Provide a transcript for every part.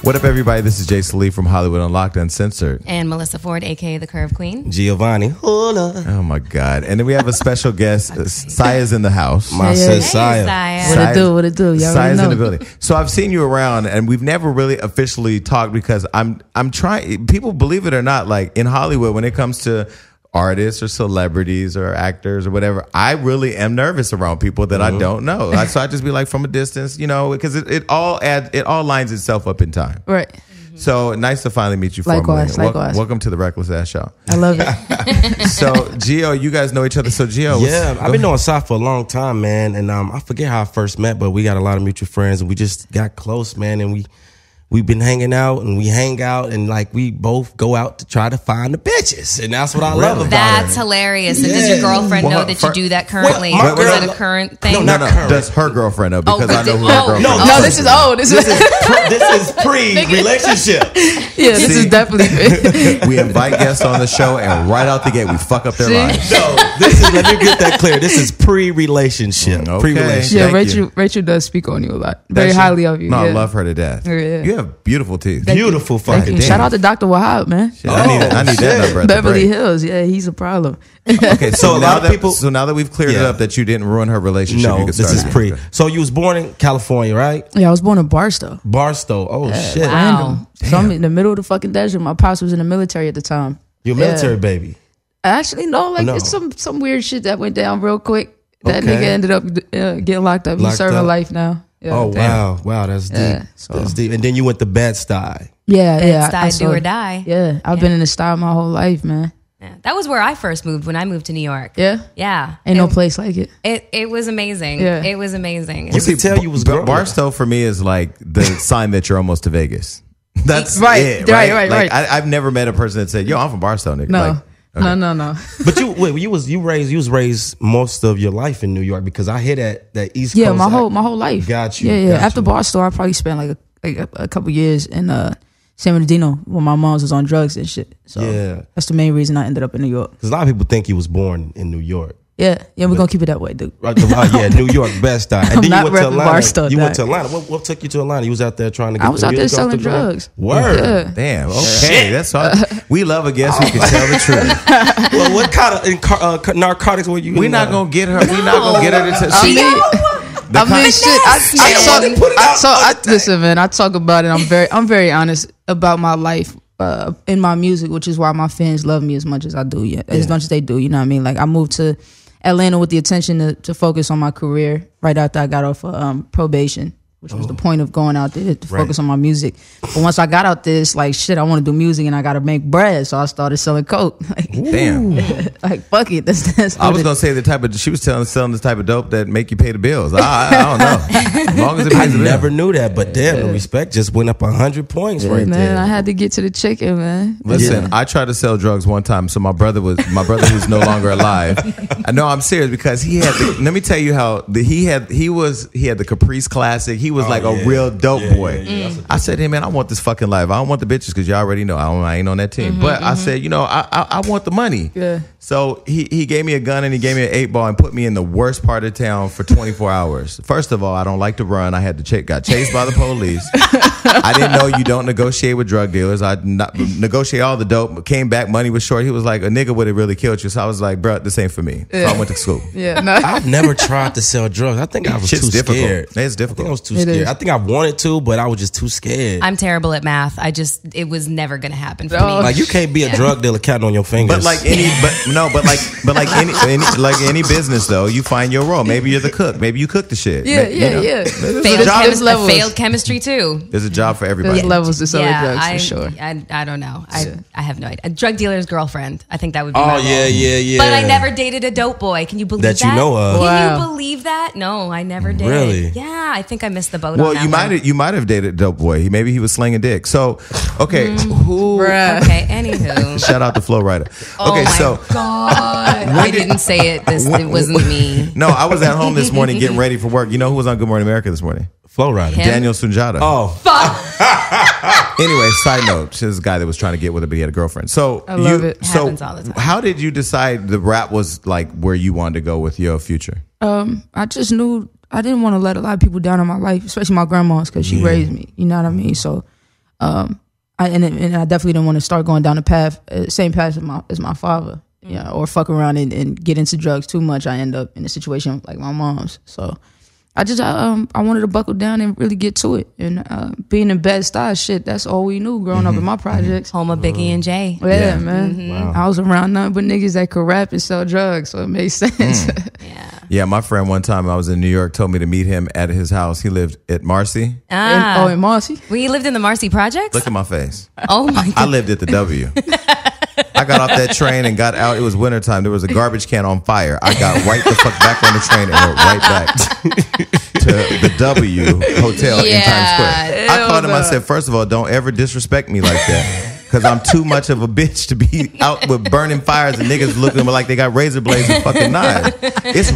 What up, everybody? This is Jay Salih from Hollywood Unlocked Uncensored. And Melissa Ford, a.k.a. the Curve Queen. Giovanni. Hola. Oh, my God. And then we have a special guest. Saya's in the house. My sis, Saya. What it do? Y'all Saya's know. in the building. So I've seen you around, and we've never really officially talked because I'm trying. People, believe it or not, like in Hollywood, when it comes to artists or celebrities or actors or whatever, I really am nervous around people that I don't know. So I just be like from a distance, because it all lines itself up in time. Right. So nice to finally meet you. Likewise. Welcome to the Reckless Ass Show. I love it. So Gio, you guys know each other. So Gio, I've been knowing Sai for a long time, man, and I forget how I first met, but we got a lot of mutual friends, and we just got close, man, and we've been hanging out, and we hang out, and like we both go out to try to find the bitches, and that's what I love about That's it. hilarious. And does your girlfriend know that you do that currently? My Is girl- that a current thing? No, not current. Does her girlfriend know? Because I know who her oh, girlfriend no, is. No, this is old. This is pre-relationship. yeah. This is definitely. We invite guests on the show, and right out the gate, we fuck up their lives. No, let me get that clear. This is pre-relationship. Okay. Pre-relationship. Yeah, Thank Rachel does speak on you a lot, very Does she? highly of you. No, yeah. I love her to death. Yeah. You have beautiful teeth. Beautiful Thank fucking you. thing. Shout out to Dr. Wahab, man. Shit, I need that number at the Beverly break. Hills. Yeah, he's a problem. Okay, so So a now lot of that people- so now that we've cleared it Yeah. up that you didn't ruin her relationship, you No, can this start is again. pre. So you was born in California, right? Yeah, I was born in Barstow. Barstow. Oh, shit. Wow. Random. So I'm in the middle of the fucking desert. My pops was in the military at the time. You're a military baby. Actually, no. No. It's some weird shit that went down real quick. That Okay. nigga ended up getting locked up. He's Locked serving up? life now. Yeah. Oh, wow, that's deep. Yeah, so- That's deep. And then you went to Bed-Stuy. Yeah. Bed-Stuy, do or die. Yeah, I've been in the style my whole life, man. Yeah. That was where I first moved when I moved to New York. Yeah, Yeah. ain't no place like it. It was amazing. Yeah. It was amazing. You can tell you was growing. Barstow for me is like the sign that you're almost to Vegas. That's Right, it, right, right. right. I've never met a person that said, "Yo, I'm from Barstow, nigga." No, Like, okay. no. But you was raised most of your life in New York, because I hear that East Yeah, Coast. my whole life. Got you. Yeah. got After you. Barstow, I probably spent like a couple years in San Bernardino when my mom was on drugs and shit. So Yeah. that's the main reason I ended up in New York. Because a lot of people think you was born in New York. Yeah, we're gonna keep it that way, dude. Right, New York, Bed-Stuy. And I'm then not you went to repping Atlanta. Barstow, You went to dog. Atlanta. What took you to Atlanta? You was out there trying to get I was the out there music off selling the ground? drugs. Word. Yeah. Damn. Okay, that's all. We love a guest who can tell the truth. Well, what kind of narcotics were you? We're in, not gonna get her. We're not gonna get her to tell. Listen, man. I talk about it. I'm very honest about my life in my music, which is why my fans love me as much as I do. Yeah, as much as they do. You know what I mean? Like I moved to Atlanta with the intention to focus on my career right after I got off probation, which was the point of going out there to focus on my music. But once I got out there, it's like shit. I want to do music and I got to make bread, so I started selling coke. Like, Damn. like fuck it. That's I was selling the type of dope that make you pay the bills. I don't know. As long as it I pays the bill. never knew that, but damn, the respect just went up 100 points right man. there. I had to get to the chicken, man. Listen, I tried to sell drugs one time. So my brother who's no longer alive. I know I'm serious because he had. Let me tell you how he had the Caprice Classic. He was like a real dope boy. I said, hey man, I want this fucking life. I don't want the bitches because you already know I ain't on that team. But I said, I want the money. Yeah. So he gave me a gun and he gave me an 8-ball and put me in the worst part of town for 24 hours. First of all, I don't like to run. I had to got chased by the police. I didn't know you don't negotiate with drug dealers. I negotiate all the dope. Came back, money was short. He was like, a nigga would have really killed you. So I was like, bro, this ain't for me. So I went to school. Yeah, no. I've never tried to sell drugs. I think I was Shit's too difficult. scared. It's I think difficult. I was too It scared. is. I think I wanted to, but I was just too scared. I'm terrible at math. It was never going to happen for Oh. me. Like you can't be a drug dealer counting on your fingers. But like any business though, you find your role. Maybe you're the cook. Maybe you cook the shit. Yeah. Failed chemistry too. There's a job for everybody. There's levels to selling drugs I, for sure. I don't know. I have no idea. A drug dealer's girlfriend. I think that would be oh my role. yeah. But I never dated a dope boy. Can you believe that? That you know of. Can Wow. you believe that? No, I never did. Really? Yeah, I think I missed the boat Well, on that you might have dated Dope Boy. Maybe he was slinging dick. So, okay, who? Bruh. Okay, anywho. Shout out to Flo Rida. Oh Okay, my so God. I didn't say it. It wasn't me. no, I was at home this morning getting ready for work. You know who was on Good Morning America this morning? Flow Rider. Him? Daniel Sunjata. Oh, Anyway, side note, she's a guy that was trying to get with her, but he had a girgirlfriend. So I love it. So Happens all the time. how did you decide the rap was like where you wanted to go with your future? I just knew I didn't want to let a lot of people down in my life, especially my grandma's, because she raised me. You know what I mean? So I definitely didn't want to start going down the path, same path as my father, or fuck around and get into drugs too much. I end up in a situation like my mom's. So I wanted to buckle down and really get to it. And being in Bed-Stuy, shit, that's all we knew growing up in my projects. Home of Biggie and Jay. Yeah, man. Wow. I was around nothing but niggas that could rap and sell drugs, so it made sense. Yeah, my friend one time I was in New York told me to meet him at his house. He lived at Marcy. In Marcy? Well, you lived in the Marcy Projects? Look at my face. Oh my God. I lived at the W. I got off that train and got out. It was wintertime. There was a garbage can on fire. I got right the fuck back on the train and went right back to the W Hotel in Times Square. I called him. I said, first of all, don't ever disrespect me like that. Because I'm too much of a bitch to be out with burning fires and niggas looking at me like they got razor blades and fucking knives. It's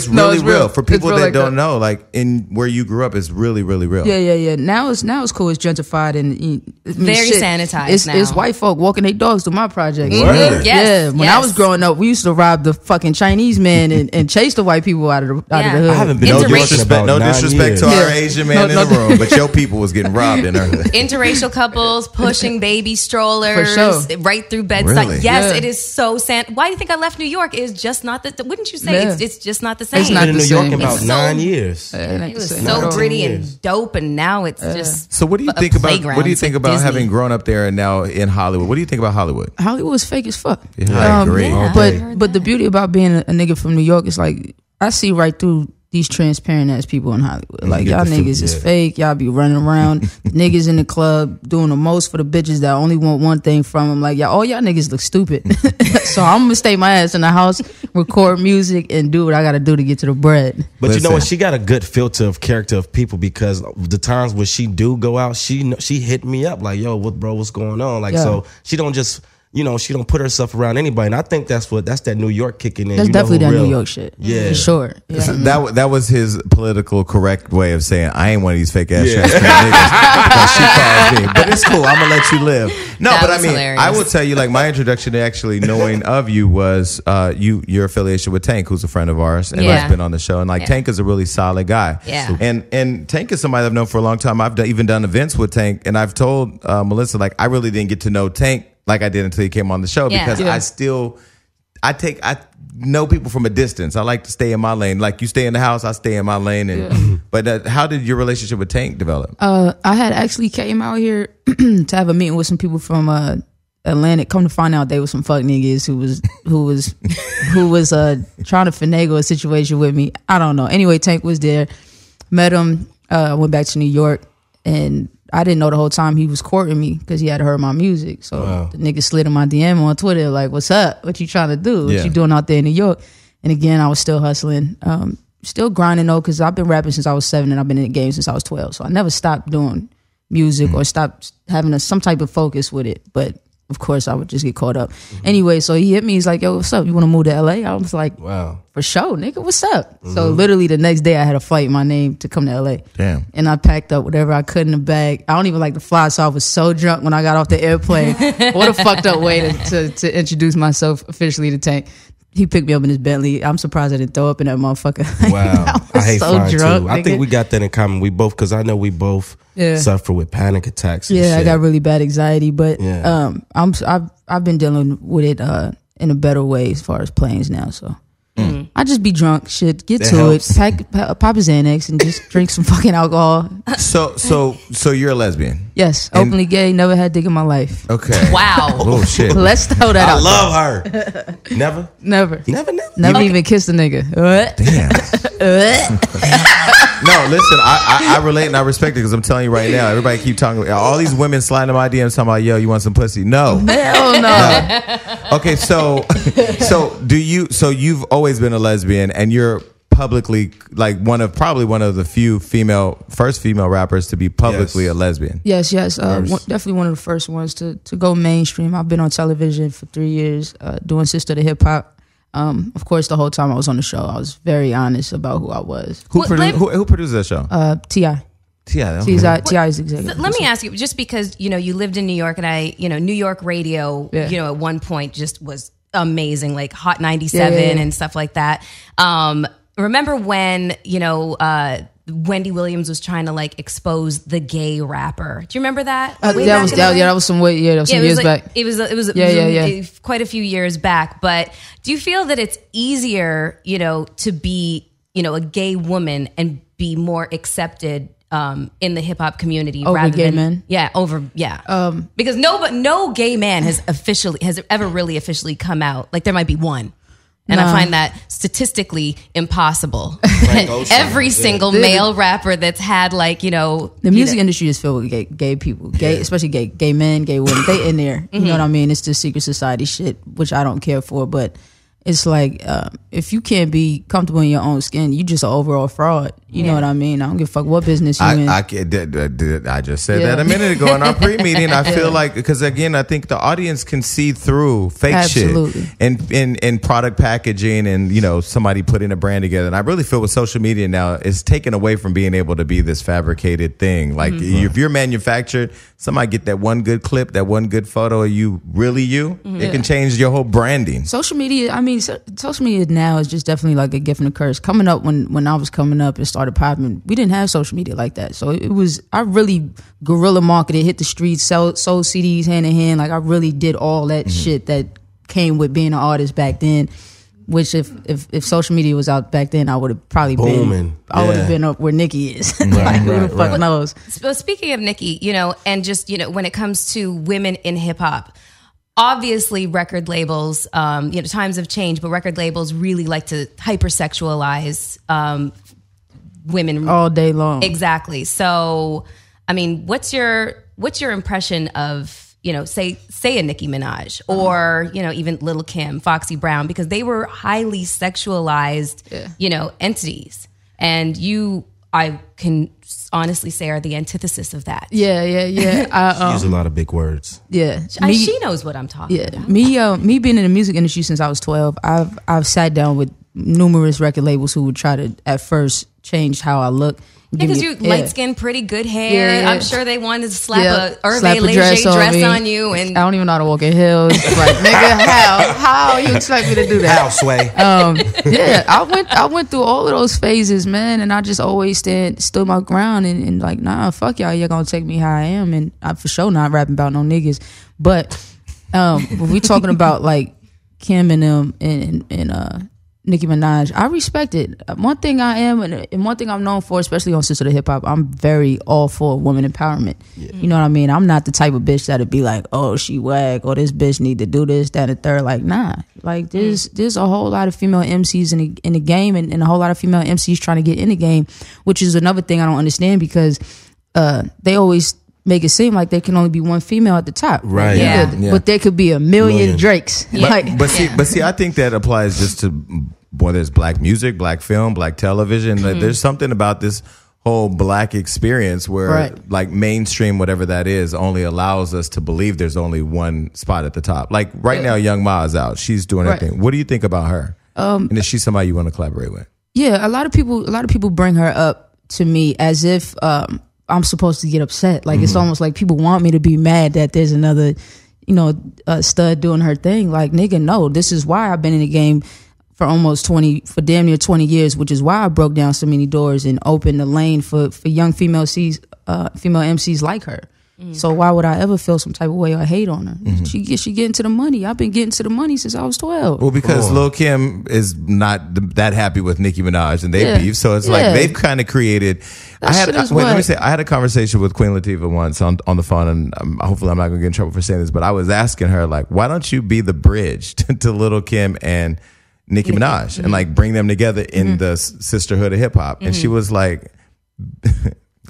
really real. For people that don't know, like in where you grew up, it's really, really real. Yeah. Now it's cool. It's gentrified and very sanitized now. It's white folk walking their dogs to my project. Really? Yes, yeah. When I was growing up, we used to rob the fucking Chinese man and chase the white people out of the hood. I haven't been no disrespect to our Asian man in the room, but your people was getting robbed in our hood. Interracial couples pushing baby strollers right through Bed-Stuy. Really? Yes, it is so Why do you think I left New York? It's just not the. Wouldn't you say it's just not the same? It's not been in the New York same. in about 9 years. It was so gritty and dope, and now it's just. So what do you think about having grown up there and now in Hollywood? What do you think about Hollywood? Hollywood's fake as fuck. Yeah, I agree. But the beauty about being a nigga from New York is like I see right through these transparent ass people in Hollywood. Like y'all niggas is fake. Y'all be running around niggas in the club doing the most for the bitches that only want one thing from them. Like all y'all niggas look stupid. So I'm gonna stay my ass in the house, record music, and do what I gotta do to get to the bread. But you know what? She got a good filter of character of people because the times when she do go out, she hit me up like, yo, what's going on? Like so she don't just. She don't put herself around anybody, and I think that's that New York kicking in. That's definitely that New York shit. Yeah, for sure. Yeah. So that was his political correct way of saying I ain't one of these fake ass transparent niggas because she calls me. But it's cool. I'm gonna let you live. No, but I mean, hilarious. I will tell you, like my introduction to actually knowing of you was your affiliation with Tank, who's a friend of ours and has been on the show. And like Tank is a really solid guy. Yeah. And Tank is somebody I've known for a long time. I've even done events with Tank, and I've told Melissa like I really didn't get to know Tank like I did until he came on the show because I know people from a distance. I like to stay in my lane. Like you stay in the house, I stay in my lane. And but how did your relationship with Tank develop? I had actually came out here to have a meeting with some people from Atlantic. Come to find out they were some fuck niggas who was trying to finagle a situation with me. I don't know. Anyway, Tank was there. Met him. Went back to New York and. I didn't know the whole time he was courting me because he had heard my music. So the nigga slid in my DM on Twitter like, what's up? What you trying to do? What you doing out there in New York? And again, I was still hustling. Still grinding though because I've been rapping since I was 7 and I've been in the game since I was 12. So I never stopped doing music or stopped having some type of focus with it. But of course, I would just get caught up. Anyway, so he hit me. He's like, yo, what's up? You want to move to LA? I was like, wow. For sure, nigga, what's up? So literally the next day I had a flight in my name to come to LA. Damn. And I packed up whatever I could in the bag. I don't even like to fly, so I was so drunk when I got off the airplane. What a fucked up way to introduce myself officially to Tank. He picked me up in his Bentley. I'm surprised I didn't throw up in that motherfucker. Wow. I hate so flying drunk, too. nigga. I think we got that in common. We both, because I know we both suffer with panic attacks and shit. I got really bad anxiety, but I've been dealing with it in a better way as far as planes now, so. I just be drunk, shit, get to it, pop a Xanax and just drink some fucking alcohol. So you're a lesbian? Yes, openly gay, never had dick in my life. Okay. Wow. Oh shit. Let's throw that out. I love her. Never? Never even kissed a nigga. Damn. No, listen, I relate and I respect it because I'm telling you right now, everybody keep talking. All these women sliding in my DMs talking about, yo, you want some pussy? No. Hell no. Okay, so you've always been a lesbian and you're publicly like probably one of the few first female rappers to be publicly a lesbian. Yes. Definitely one of the first ones to go mainstream. I've been on television for 3 years doing Sister to Hip Hop. Of course, the whole time I was on the show, I was very honest about who I was. Who produced that show? T.I. T.I.'s executive. Let me ask you, just because, you lived in New York and New York radio, at one point just was amazing, like Hot 97 and stuff like that. Remember when, Wendy Williams was trying to like expose the gay rapper. Do you remember that? That was some years back. It was quite a few years back. But do you feel that it's easier, to be, a gay woman and be more accepted in the hip hop community over rather gay than men? Because no gay man has ever really officially come out. Like there might be one. And I find that statistically impossible. Every single male rapper that's had the music industry is filled with gay people, especially gay men, gay women. They in there. You know what I mean? It's the secret society shit, which I don't care for. But it's like if you can't be comfortable in your own skin, you just an overall fraud. You know what I mean? I don't give a fuck what business you in. I just said that a minute ago in our pre-meeting. I feel like, because again, I think the audience can see through fake shit and product packaging and, somebody putting a brand together. And I really feel with social media now, it's taken away from being able to be this fabricated thing. Like if you're manufactured, somebody get that one good clip, that one good photo of you, really you, it can change your whole branding. Social media, social media now is just definitely like a gift and a curse. Coming up, when I was coming up and started popping, we didn't have social media like that. So I really guerrilla marketed, hit the streets, sold CDs hand in hand. Like I really did all that shit that came with being an artist back then. Which if social media was out back then, I would have probably been up where Nicki is. Like who the fuck knows? So speaking of Nicki, and just when it comes to women in hip hop. Obviously, record labels, times have changed, but record labels really like to hypersexualize women all day long. Exactly. So, what's your impression of say a Nicki Minaj or even Lil' Kim, Foxy Brown, because they were highly sexualized, entities, and I can honestly say are the antithesis of that. Yeah. She uses a lot of big words. Yeah, she knows what I'm talking about. Me being in the music industry since I was 12, I've sat down with numerous record labels who would try to at first change how I look. Because you light skin, pretty good hair. Yeah. I'm sure they wanted to slap a Hervé Leger dress on you, and I don't even know how to walk in heels. Like, nigga, how you expect me to do that? How, Sway? I went through all of those phases, man, and I just always stood my ground and like, nah, fuck y'all, you're gonna take me how I am, and I'm for sure not rapping about no niggas. But when we talking about like Kim and them and Nicki Minaj, I respect it. One thing I am, and one thing I'm known for, especially on Sister of Hip Hop, I'm very all for women empowerment. Yeah. You know what I mean? I'm not the type of bitch that'd be like, oh, she whack, or this bitch need to do this, that, and the third. Like, nah. Like, there's a whole lot of female MCs in the game, and a whole lot of female MCs trying to get in the game, which is another thing I don't understand, because they always make it seem like there can only be one female at the top. Right. Yeah. But there could be a million Drakes. Yeah. But see, I think that applies just to whether it's black music, black film, black television. There's something about this whole black experience where like mainstream, whatever that is, only allows us to believe there's only one spot at the top. Like right now, Young Ma is out. She's doing her thing. What do you think about her? And is she somebody you want to collaborate with? Yeah, a lot of people bring her up to me as if I'm supposed to get upset. Like it's almost like people want me to be mad that there's another, stud doing her thing. Like, nigga, no, this is why I've been in the game for damn near 20 years, which is why I broke down so many doors and opened the lane for young female MCs like her. So why would I ever feel some type of way or hate on her? She getting to the money. I've been getting to the money since I was 12. Well, because Lil' Kim is not that happy with Nicki Minaj and they beef, so it's like they've kind of created. I had a conversation with Queen Latifah once on the phone, and hopefully I'm not going to get in trouble for saying this, but I was asking her, like, why don't you be the bridge to Lil' Kim and Nicki Minaj and like bring them together in the sisterhood of hip hop? And she was like,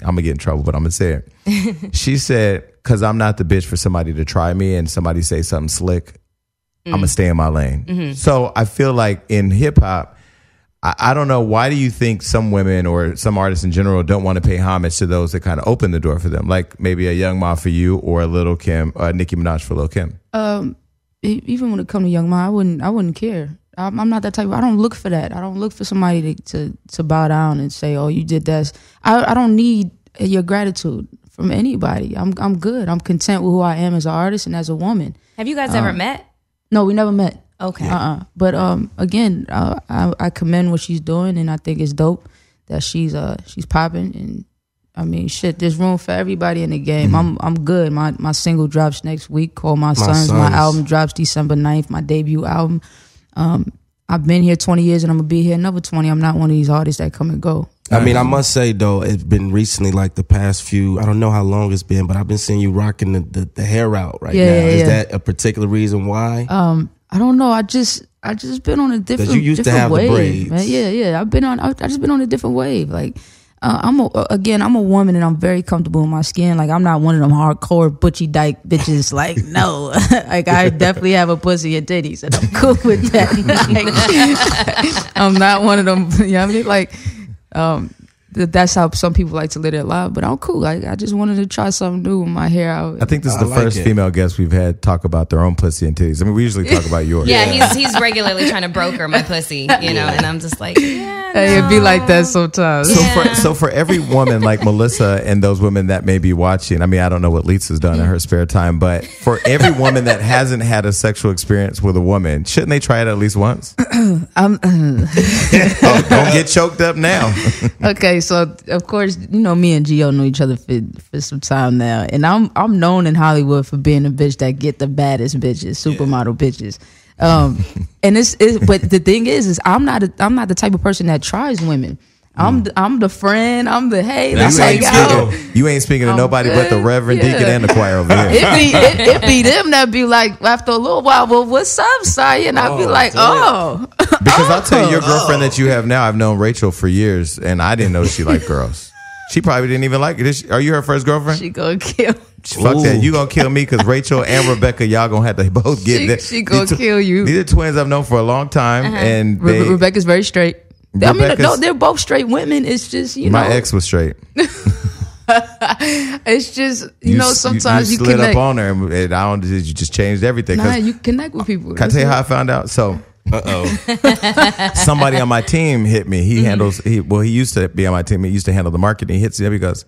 I'm gonna get in trouble, but I'm gonna say it. She said, because I'm not the bitch for somebody to try me and somebody say something slick, I'm gonna stay in my lane. So I feel like in hip hop, I don't know, why do you think some women or some artists in general don't want to pay homage to those that kind of open the door for them? Like maybe a Young Ma for you, or a Lil' Kim, or Nicki Minaj for Lil' Kim. Even when it comes to Young Ma, I wouldn't care. I'm not that type I don't look for that. I don't look for somebody to bow down and say, oh, you did that. I don't need your gratitude from anybody. I'm good. I'm content with who I am as an artist and as a woman. Have you guys ever met? No, we never met. Okay. But again, I commend what she's doing, and I think it's dope that she's popping. And I mean, shit, there's room for everybody in the game. I'm good. My single drops next week called My Sons. My album drops December 9th, my debut album. I've been here 20 years and I'm gonna be here another 20. I'm not one of these artists that come and go. I mean, I must say though, it's been recently, like the past few, I don't know how long it's been, but I've been seeing you rocking the hair out right now. Is that a particular reason why? I don't know. I just been on a different. Because you used to have wave, the braids. Man. Yeah. I just been on a different wave. Like, I'm a woman and I'm very comfortable in my skin. Like, I'm not one of them hardcore butchy dyke bitches. Like, no. Like, I definitely have a pussy and titties and I'm cool with that. Like, I'm not one of them. You know what I mean? Like, that's how some people like to live their life, but I'm cool. Like, I just wanted to try something new with my hair out. I think this is the first female guest we've had talk about their own pussy and titties. I mean, we usually talk about yours. Yeah, he's regularly trying to broker my pussy, you know, and I'm just like, Hey, it'd be like that sometimes. So for every woman like Melissa and those women that may be watching, I mean, I don't know what Lisa's done in her spare time, but for every woman that hasn't had a sexual experience with a woman, shouldn't they try it at least once? Don't get choked up now. Okay, so of course, you know, me and Gio know each other for some time now, and I'm known in Hollywood for being a bitch that get the baddest bitches, supermodel bitches. And but the thing is I'm not the type of person that tries women. I'm the friend. I'm the hey. Let's hang out. You ain't speaking to nobody but the Reverend Deacon and the choir over here. It be them that be like, after a little while, well, what's up, Saya? And I'll be like, because I'll tell you, your girlfriend that you have now, I've known Rachel for years, and I didn't know she liked girls. She probably didn't even like it. Are you her first girlfriend? She gonna kill. Fuck that. You gonna kill me because Rachel and Rebecca, y'all gonna have to both get that. She gonna kill you. These are twins I've known for a long time, and Rebecca's very straight. I mean, no, they're both straight women. It's just, you know. My ex was straight. It's just, you know, sometimes you slid connect. up on her, and you just changed everything. Nah, you connect with people. Can I tell you how I found out? So, somebody on my team hit me. He used to be on my team. He used to handle the marketing. He hits me up. He goes,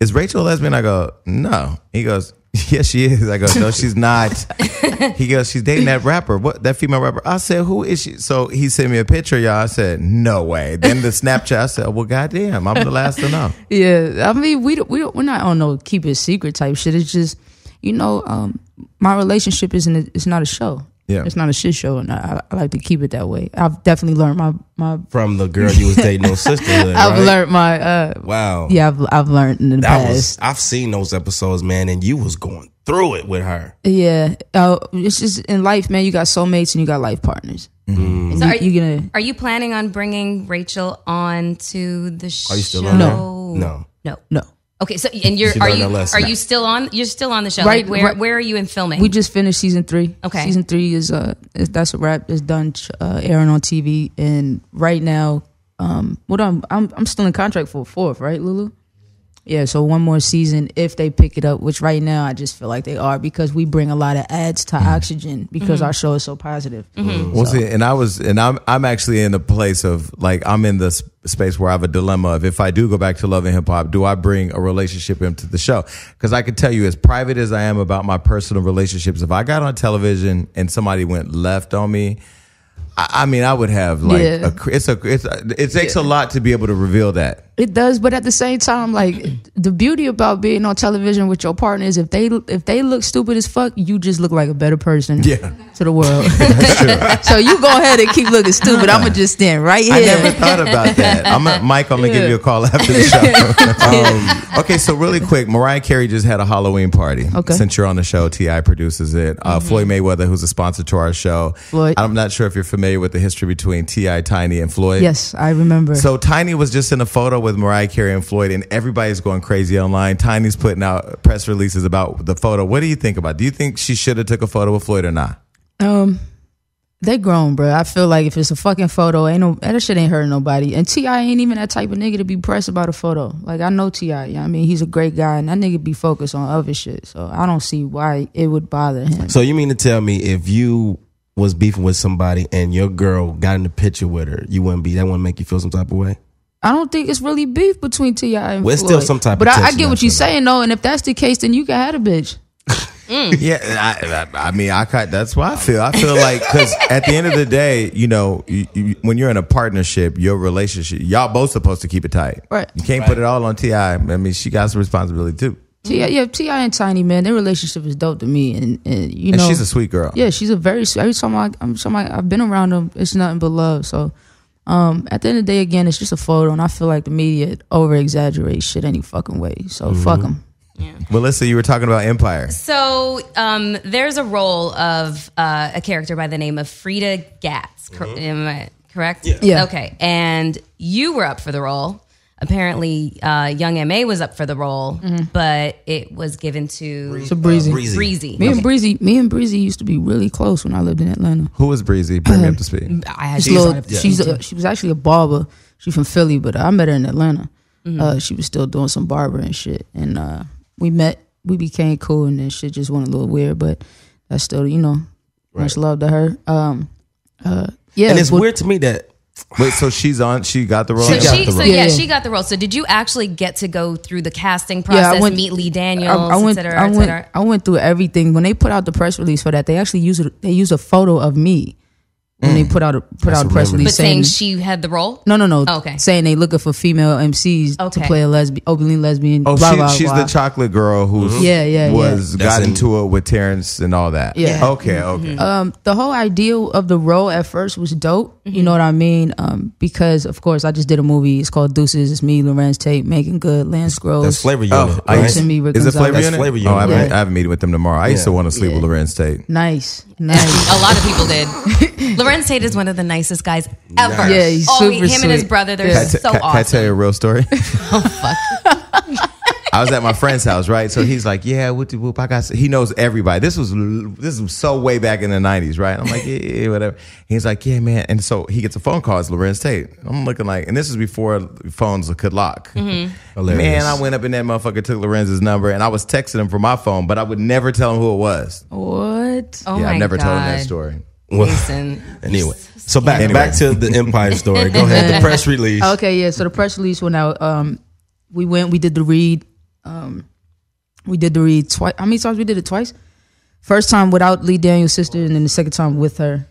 "Is Rachel a lesbian?" I go, "No." He goes, "Yes, she is." I go, "No, she's not." He goes, "She's dating that rapper. What? That female rapper?" I said, "Who is she?" So he sent me a picture, y'all. I said, "No way." Then the Snapchat, I said, "Well, goddamn, I'm the last to know." Yeah, I mean, we're not on no keep it secret type shit. It's just, you know, my relationship it's not a show. Yeah, it's not a shit show, and I like to keep it that way. I've definitely learned my from the girl you was dating on Sisterhood. I've learned my wow. Yeah, I've learned in the past. I've seen those episodes, man, and you was going through it with her. Yeah, it's just in life, man. You got soulmates and you got life partners. Mm-hmm. So are you planning on bringing Rachel on to the show? Are you still on there? No. Okay, so and are you still on? You're still on the show. Right, like where are you in filming? We just finished season 3. Okay, season 3 is that's a wrap. It's done airing on TV, and right now, I'm still in contract for a 4th, right, Lulu? Yeah, so one more season if they pick it up, which right now I just feel like they are, because we bring a lot of ads to Oxygen because our show is so positive. Well, see, and I'm actually in a place of like, I'm in the space where I have a dilemma of, if I do go back to Love and Hip Hop, do I bring a relationship into the show? Because I can tell you, as private as I am about my personal relationships, if I got on television and somebody went left on me, I mean, I would have like it takes a lot to be able to reveal that. It does, but at the same time, like, the beauty about being on television with your partner is if they look stupid as fuck, you just look like a better person to the world. That's true. So you go ahead and keep looking stupid. I'm gonna just stand right here. I never thought about that. Mike, I'm gonna give you a call after the show. Okay, so really quick, Mariah Carey just had a Halloween party. Okay. Since you're on the show, T.I. produces it. Floyd Mayweather, who's a sponsor to our show. Floyd. I'm not sure if you're familiar with the history between T.I., Tiny, and Floyd. Yes, I remember. So Tiny was just in a photo with Mariah Carey and Floyd, and everybody's going crazy online. Tiny's putting out press releases about the photo. What do you think about it? Do you think she should have took a photo with Floyd or not? They grown, bro. I feel like if it's a fucking photo, that shit ain't hurting nobody. And T.I. ain't even that type of nigga to be pressed about a photo. Like, I know T.I. You know what I mean? He's a great guy, and that nigga be focused on other shit. So I don't see why it would bother him. So you mean to tell me if you was beefing with somebody and your girl got in the picture with her, that wouldn't make you feel some type of way? I don't think it's really beef between T.I. and Floyd. It's still some type of But I tension, get what you're saying, though. And if that's the case, then you can have a bitch. Yeah, I mean, that's why I feel. I feel like, because at the end of the day, you know, when you're in a partnership, your relationship, y'all both supposed to keep it tight. Right. You can't put it all on T.I. I mean, she got some responsibility too. T.I. and Tiny, man, their relationship is dope to me, and you know, and she's a sweet girl. Yeah, she's a very sweet. Every time I've been around them, it's nothing but love. So, at the end of the day, again, it's just a photo, and I feel like the media over exaggerates shit any fucking way. So fuck them. Yeah. Melissa, you were talking about Empire. So there's a role of a character by the name of Frida Gatz. Am I correct? Yeah. Okay. And you were up for the role. Apparently, Young M.A. was up for the role, but it was given to Breezy. Me and Breezy used to be really close when I lived in Atlanta. Who was Breezy? Bring me up to speed. I had she was actually a barber. She's from Philly, but I met her in Atlanta. She was still doing some barber and shit, and we met. We became cool, and then shit just went a little weird, but that's still, you know, much love to her. Yeah, and it's weird to me that. Wait, so she got the role? She got the role. So did you actually get to go through the casting process, meet Lee Daniels, et cetera? I went through everything. When they put out the press release for that, they actually used a photo of me when they put out a press release. But saying she had the role? No. Oh, okay. Saying they looking for female MCs to play a openly lesbian. Oh, blah, blah, she's blah. the chocolate girl who got into it with Terrence and all that. Yeah. Okay. The whole idea of the role at first was dope. You know what I mean? Because of course I just did a movie. It's called Deuces. It's me, Lorenz Tate, Megan Good, Lance Groves. That's Flavor Unit. Is it Flavor Unit? Flavor Unit. Oh, I have a meeting with them tomorrow. I used to want to sleep with Lorenz Tate. Nice. A lot of people did. Lorenz Tate is one of the nicest guys ever. Nice. Yeah, he's super him sweet. and his brother, they're so awesome. Can I tell you a real story? Oh, fuck. I was at my friend's house, right? So he's like, "Yeah, whoop, I got." He knows everybody. This was so way back in the 90s, right? I'm like, "Yeah, whatever." He's like, "Yeah, man." And so he gets a phone call. It's Lorenz Tate. I'm looking like, and this is before phones could lock. Man, I went up in that motherfucker, took Lorenz's number, and I was texting him from my phone, but I would never tell him who it was. What? Oh yeah, my I've never God. told him that story. Jason. Anyway, so back to the Empire story. Go ahead. The press release. Okay, yeah. So the press release went out. We did the read. We did the read twice. How many times we did it? Twice. First time without Lee Daniels' sister, and then the second time with her.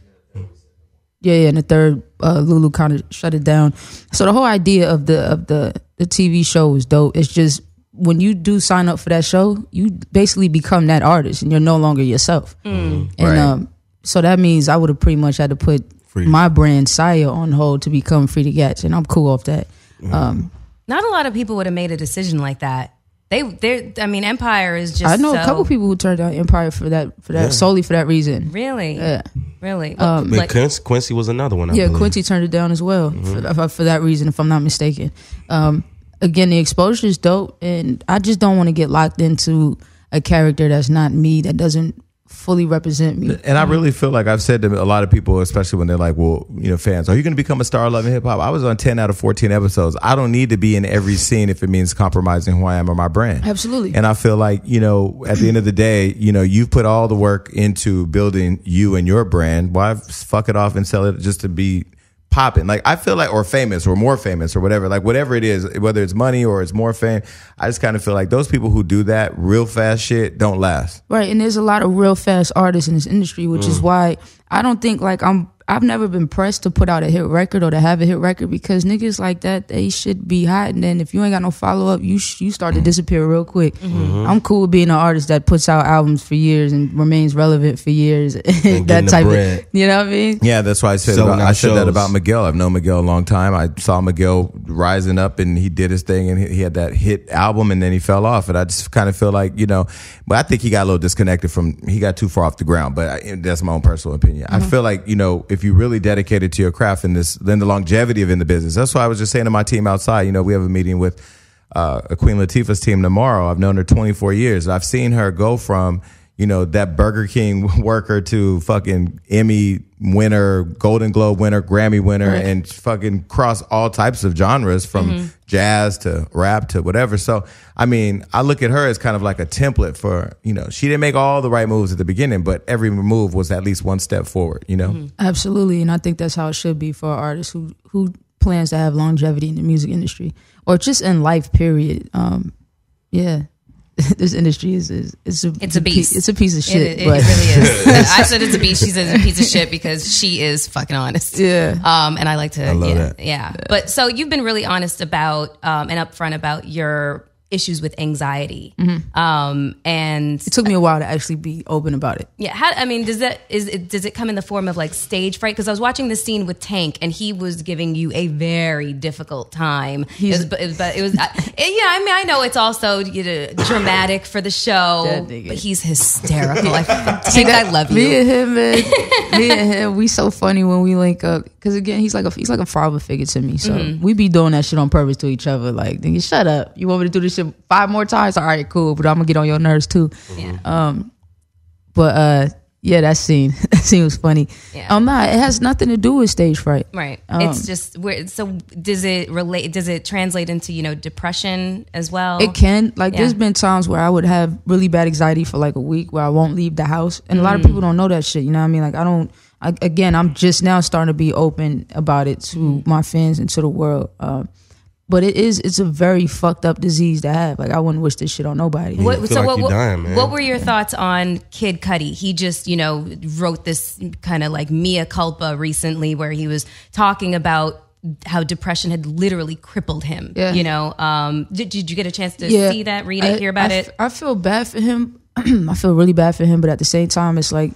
Yeah, and the third, Lulu kind of shut it down. So the whole idea of the TV show was dope. It's just when you do sign up for that show, you basically become that artist, and you're no longer yourself. And so that means I would have pretty much had to put my brand Saya on hold to become Frida Gatz, and I'm cool off that. Not a lot of people would have made a decision like that. I mean, Empire is just. I know a couple people who turned down Empire for that solely for that reason. Really? Yeah. Really? Quincy was another one. I believe. Quincy turned it down as well for that reason, if I'm not mistaken. Again, the exposure is dope, and I just don't want to get locked into a character that's not me, that doesn't fully represent me. And I really feel like I've said to a lot of people, especially when they're like, well, you know, fans, are you going to become a star of love and hip hop? I was on 10 out of 14 episodes. I don't need to be in every scene if it means compromising who I am or my brand. Absolutely. And I feel like, you know, at the end of the day, you know, you've put all the work into building you and your brand. Why fuck it off and sell it just to be popping? Like, I feel like, or famous or more famous or whatever, like whatever it is, whether it's money or it's more fame, I just kind of feel like those people who do that real fast shit don't last. Right. And there's a lot of real fast artists in this industry, which is why I don't think like I've never been pressed to put out a hit record or to have a hit record, because niggas like that, they should be hot. And then if you ain't got no follow up, you start to disappear real quick. I'm cool with being an artist that puts out albums for years and remains relevant for years. That type of, you know what I mean? Yeah, that's why I said that about Miguel. I've known Miguel a long time. I saw Miguel rising up, and he did his thing, and he had that hit album, and then he fell off. And I just kind of feel like, you know, but I think he got a little disconnected he got too far off the ground. But that's my own personal opinion. I feel like, you know, if you really dedicated to your craft and then the longevity of in the business. That's why I was just saying to my team outside, you know, we have a meeting with Queen Latifah's team tomorrow. I've known her 24 years. I've seen her go from, you know, that Burger King worker to fucking Emmy winner, Golden Globe winner, Grammy winner, and fucking cross all types of genres from jazz to rap to whatever. So, I mean, I look at her as kind of like a template for, you know, she didn't make all the right moves at the beginning, but every move was at least one step forward, you know? Absolutely. And I think that's how it should be for an artist who plans to have longevity in the music industry or just in life, period. Yeah. this industry is it's a beast. It's a piece of shit. It really is. I said it's a beast. She said it's a piece of shit because she is fucking honest. Yeah. And I like to. I love that. Yeah. But so you've been really honest about and upfront about your issues with anxiety. And it took me a while to actually be open about it. yeah, does it come in the form of like stage fright? Because I was watching this scene with Tank, and he was giving you a very difficult time. I know it's also dramatic for the show, but he's hysterical. Tank, I love you. Me and him, we so funny when we link up. Because again, he's like a father figure to me. So we be doing that shit on purpose to each other. Like, nigga, shut up. You want me to do this shit 5 more times? All right, cool. But I'm gonna get on your nerves too. Yeah. Yeah, that scene was funny. Yeah. It has nothing to do with stage fright. Right. It's just so does it translate into, depression as well? It can. There's been times where I would have really bad anxiety for like a week where I won't leave the house. And a lot of people don't know that shit. You know what I mean? Like I'm just now starting to be open about it to my fans and to the world. But it's a very fucked up disease to have. Like, I wouldn't wish this shit on nobody. What What were your thoughts on Kid Cudi? He just, wrote this kind of like mea culpa recently where he was talking about how depression had literally crippled him. Yeah. Did you get a chance to see that, read it, hear about it? I feel bad for him. I feel really bad for him, but at the same time, it's like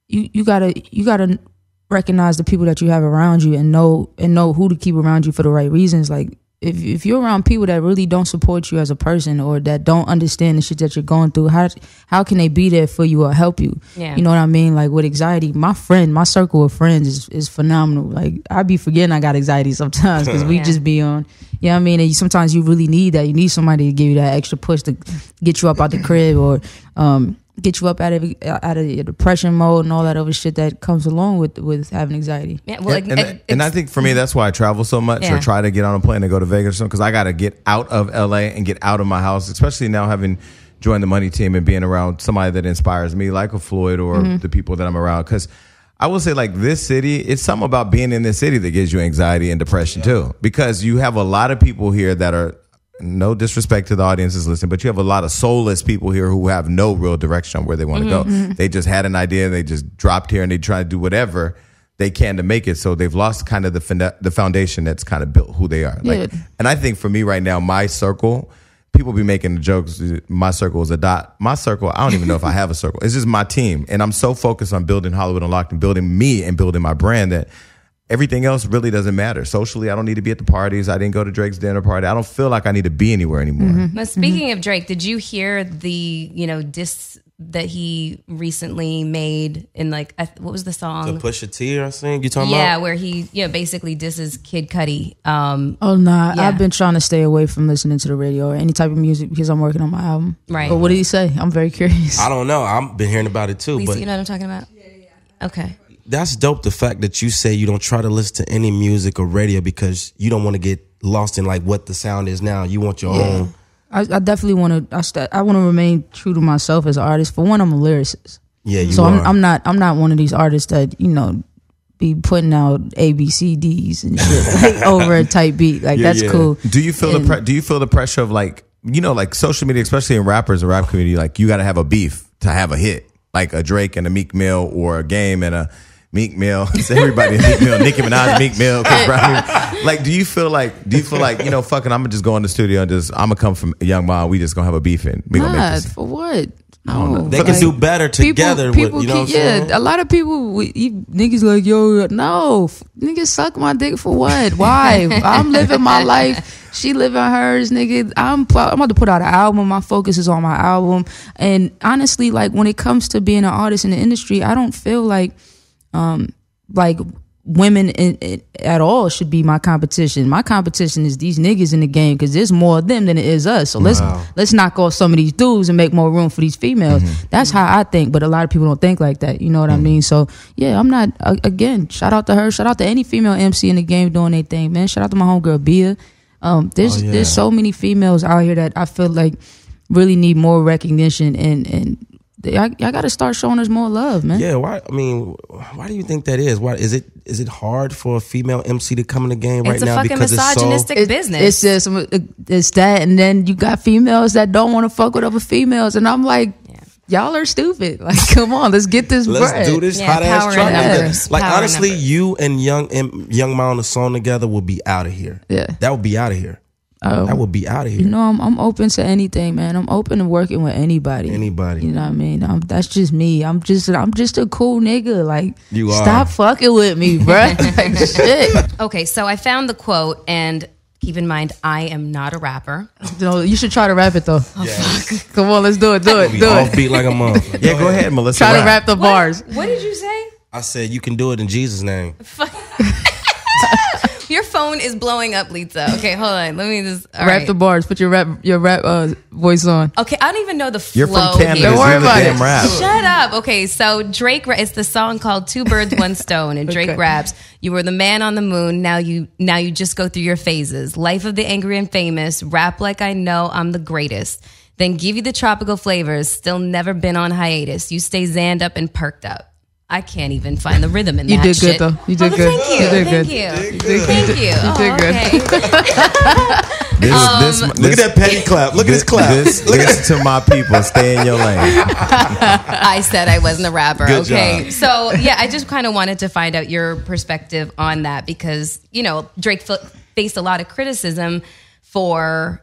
you gotta recognize the people that you have around you and know who to keep around you for the right reasons. Like, if you're around people that really don't support you as a person or that don't understand the shit that you're going through, how can they be there for you or help you? Yeah. You know what I mean? Like, with anxiety, my circle of friends is phenomenal. Like, I be forgetting I got anxiety sometimes because we just be on, you know what I mean? And sometimes you really need that. You need somebody to give you that extra push to get you up out the crib or get you up out of your depression mode and all that other shit that comes along with having anxiety. Yeah, well, and I think for me, that's why I travel so much or try to get on a plane and go to Vegas or something, because I got to get out of LA and get out of my house, especially now having joined the Money team and being around somebody that inspires me, like a Floyd or the people that I'm around. Because I will say, like, this city, it's something about being in this city that gives you anxiety and depression too, because you have a lot of people here that are, no disrespect to the audiences listening, but you have a lot of soulless people here who have no real direction on where they want to go. They just had an idea and they just dropped here and they try to do whatever they can to make it. So they've lost kind of the foundation that's kind of built who they are. Like, and I think for me right now, my circle, people be making the jokes, my circle is a dot. My circle, I don't even know if I have a circle. It's just my team. And I'm so focused on building Hollywood Unlocked and building me and building my brand that everything else really doesn't matter. Socially, I don't need to be at the parties. I didn't go to Drake's dinner party. I don't feel like I need to be anywhere anymore. But speaking of Drake, did you hear the, diss that he recently made in like, what was the song? The Pusha T, I think you talking about? Yeah, where he basically disses Kid Cudi. I've been trying to stay away from listening to the radio or any type of music because I'm working on my album. Right. But what did he say? I'm very curious. I don't know. I've been hearing about it too. Lisa, but you know what I'm talking about? Yeah. Okay. That's dope, the fact that you say you don't try to listen to any music or radio because you don't want to get lost in like what the sound is now. You want your own. I definitely want to. I want to remain true to myself as an artist. For one, I'm a lyricist. Yeah, you so are. I'm not one of these artists that be putting out ABCDs and shit like over a tight beat. Like that's cool. Do you feel the pressure of like social media, especially in rappers and rap community? Like, you got to have a beef to have a hit, like a Drake and a Meek Mill or a Game and a Meek Mill. It's everybody in Meek Mill. Nicki Minaj, Meek Mill, Chris Brown. Like, do you feel like, fuck it, I'm gonna just go in the studio and I'm gonna come from Young Mom. We just gonna have a beef and we gonna make this. For what? No. They can do better together. People what I'm saying? A lot of people, niggas like, no, niggas suck my dick for what? Why? I'm living my life. She living hers, nigga. I'm about to put out an album. My focus is on my album. And honestly, like, when it comes to being an artist in the industry, I don't feel like women at all should be my competition. My competition is these niggas in the game because there's more of them than it is us. So let's knock off some of these dudes and make more room for these females. That's how I think, but a lot of people don't think like that. You know what I mean? So yeah, I'm not. Again, shout out to her. Shout out to any female MC in the game doing their thing, man. Shout out to my homegirl Bia. There's so many females out here that I feel like really need more recognition and y'all got to start showing us more love, man. Yeah, why? I mean, why do you think that is? Why is it hard for a female MC to come in the game right now? It's a fucking misogynistic business. It's that, and then you got females that don't want to fuck with other females, and I'm like, y'all are stupid. Like, come on, let's get this bread. Let's do this hot ass power track. numbers. Like, Power honestly, numbers. you and Young Ma on the song together will be out of here. Yeah. That would be out of here. That would be out of here. You know, I'm open to anything, man. I'm open to working with anybody. Anybody. You know what I mean? That's just me. I'm just a cool nigga. Like, you are. Stop fucking with me, bruh. Like, shit. Okay, so I found the quote, and keep in mind, I am not a rapper. You should try to rap it though. Yes. Come on, let's do it. Do it. Be Do off it. beat like a motherfucker. Yeah, go ahead, Melissa. Try to rap the bars. What did you say? I said you can do it in Jesus' name. Your phone is blowing up, Lisa. Okay, hold on. Let me just Rap the bars. Put your rap voice on. Okay, I don't even know the flow. You're from Canada. here. Don't worry You're the about damn it. rap. Shut up. Okay, so Drake, it's the song called Two Birds, One Stone, and Drake Okay. raps, you were the man on the moon, now you just go through your phases. Life of the angry and famous, rap like I know I'm the greatest. Then give you the tropical flavors, still never been on hiatus. You stay zanned up and perked up. I can't even find the rhythm in You that did shit. good though. You did good. Thank you. You did Thank good. you. Thank you. You did good. Okay. Look at that petty clap. Look at this clap. Listen to my people. Stay in your lane. I said I wasn't a rapper. Good Okay. job. So, yeah, I just kind of wanted to find out your perspective on that because, you know, Drake faced a lot of criticism for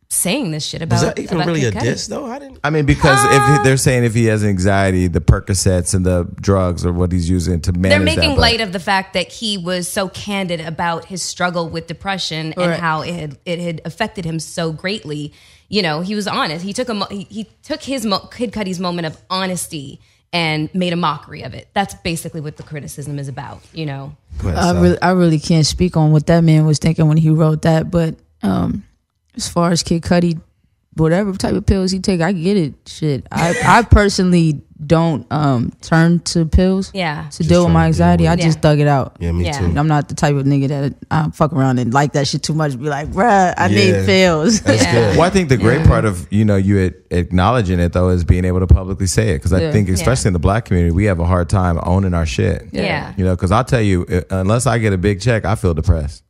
saying this shit about Was that even about really a Kid Cudi. diss though? I didn't. I mean, because they're saying if he has anxiety, the Percocets and the drugs are what he's using to manage They're making that. light of the fact that he was so candid about his struggle with depression and Right. how it had affected him so greatly. You know, he was honest. He took his Kid Cudi's moment of honesty and made a mockery of it. That's basically what the criticism is about. You know, Go ahead, I really can't speak on what that man was thinking when he wrote that, but as far as Kid Cudi, whatever type of pills he take, I get it. Shit, I personally don't turn to pills. Yeah. To deal with my anxiety. I it. just Yeah. thug it out. Yeah, me Yeah. too. I'm not the type of nigga that I fuck around and like that shit too much. Be like, bruh, I Yeah. need pills. That's Yeah. good. Well, I think the great part of you acknowledging it though is being able to publicly say it because I Yeah. think especially in the black community we have a hard time owning our shit. Yeah. You know, because I'll tell you, unless I get a big check, I feel depressed.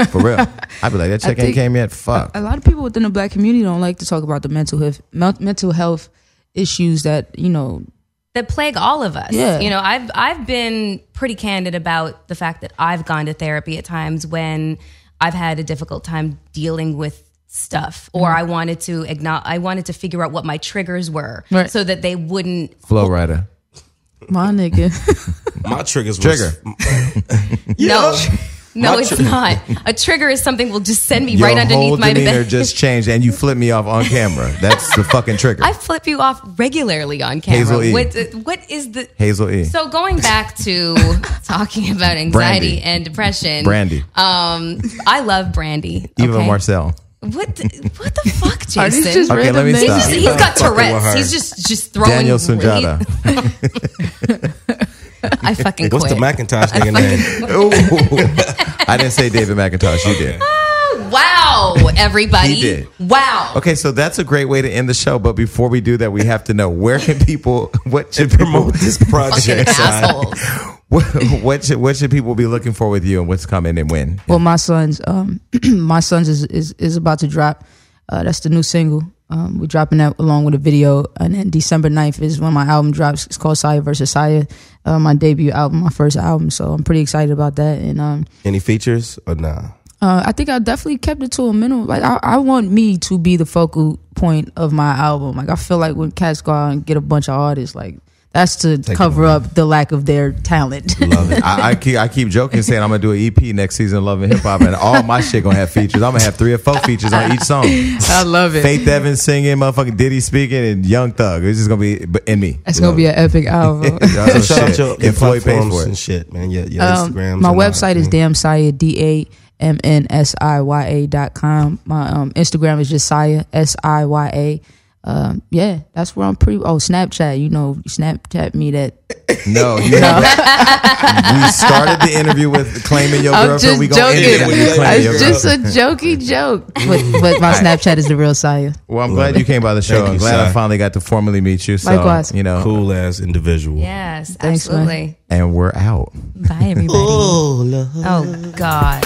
For real, I'd be like, that check ain't think came yet. Fuck. A lot of people within the black community don't like to talk about the mental health issues that, you know, that plague all of us. Yeah. You know, I've been pretty candid about the fact that I've gone to therapy at times when I've had a difficult time dealing with stuff or I wanted to figure out what my triggers were Right. so that they wouldn't Flow rider. my nigga. My triggers Trigger. No, it's not. A trigger is something will just send me Your right underneath whole my demeanor bed. just changed, and you flip me off on camera. That's the fucking trigger. I flip you off regularly on camera. Hazel E. What is the Hazel E. So going back to talking about anxiety Brandy. and depression, Brandy. I love Brandy. Eva okay? Marcel. What the fuck, Are these Jason? just Okay, let random me names? stop. He's got Fucking with Tourette's. her. He's just throwing. Daniel Sunjata. I fucking quit. What's the Macintosh nigga name? Ooh. I didn't say David McIntosh. You did. Wow, everybody. He did. Wow. Okay, so that's a great way to end the show. But before we do that, we have to know where can people, what should Promote this Fucking project. assholes. what should people be looking for with you and what's coming and when? Well, my son's is about to drop. That's the new single. We're dropping that along with a video, and then December 9th is when my album drops. It's called Saya vs. Saya, my debut album, my first album. So I'm pretty excited about that. And Any features or nah? I think I definitely kept it to a minimum. Like I want me to be the focal point of my album. Like I feel like when cats go out and get a bunch of artists, like that's to cover up the lack of their talent. Love it. I keep joking saying I'm gonna do an EP next season of Love and Hip Hop, and all my shit gonna have features. I'm gonna have 3 or 4 features on each song. I love it. Faith Evans singing, motherfucking Diddy speaking, and Young Thug. It's just gonna be in me. It's gonna be an epic album. So shout out Shit. your If Floyd pays platforms for and it. shit, man. Your Instagrams. My and all website that, is man. damnsaya, DAMNSIYA.com. My Instagram is just Saya, SIYA. yeah, that's where I'm pretty. Oh, Snapchat, you Snapchat me that. No, you know, we started the interview with claiming your I'm girlfriend. just We gonna end it with you claiming your It's just girlfriend. a jokey joke. But my Snapchat is the real Saya. Well, I'm glad you came by the show. Thank I'm you, glad I Si. finally got to formally meet you. So, Likewise. Cool ass individual. Yes, Thanks, man. absolutely. And we're out. Bye, everybody. Oh, God.